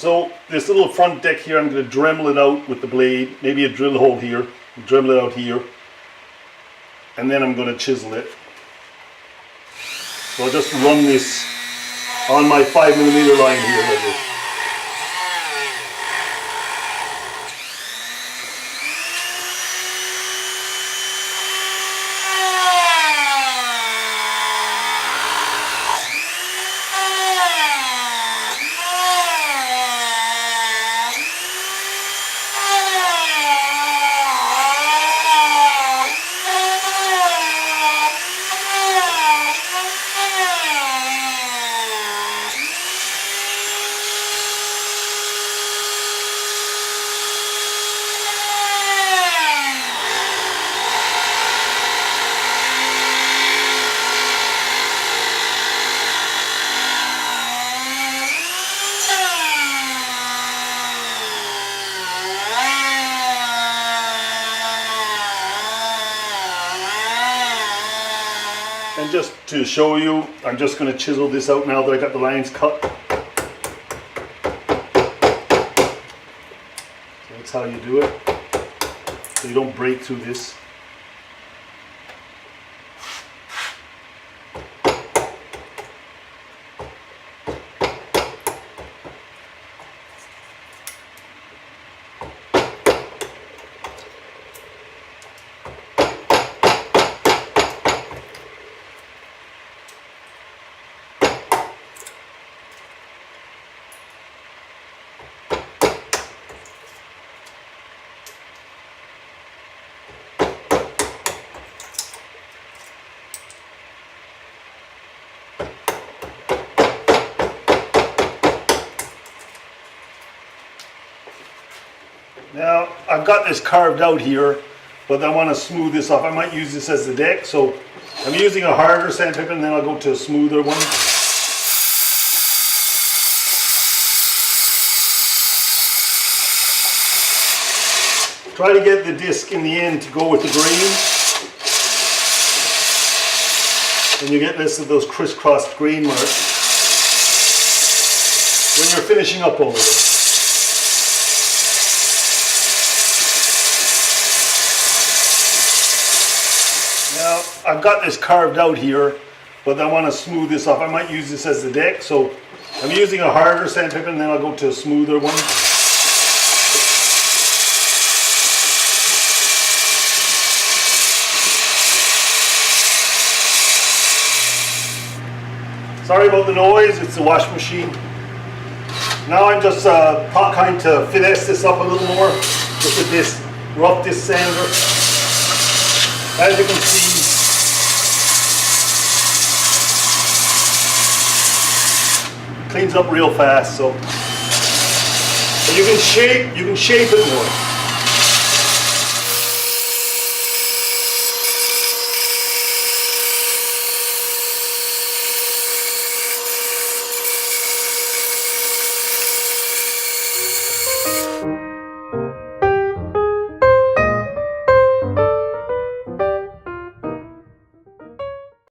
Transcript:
So this little front deck here, I'm going to Dremel it out with the blade, maybe a drill hole here, Dremel it out here, and then I'm going to chisel it. So I'll just run this on my 5mm line here like this. And just to show you, I'm just going to chisel this out now that I got the lines cut. So that's how you do it, so you don't break through this. Now, I've got this carved out here, but I want to smooth this off. I might use this as the deck, so I'm using a harder sandpaper and then I'll go to a smoother one. Try to get the disc in the end to go with the grain. And you get less of those crisscrossed grain marks when you're finishing up over it. Now, I've got this carved out here, but I want to smooth this off. I might use this as the deck, so I'm using a harder sandpaper and then I'll go to a smoother one. Sorry about the noise, it's the washing machine. Now I'm just trying to finesse this up a little more just with this rough disc sander. As you can see, cleans up real fast, so you can shape it more.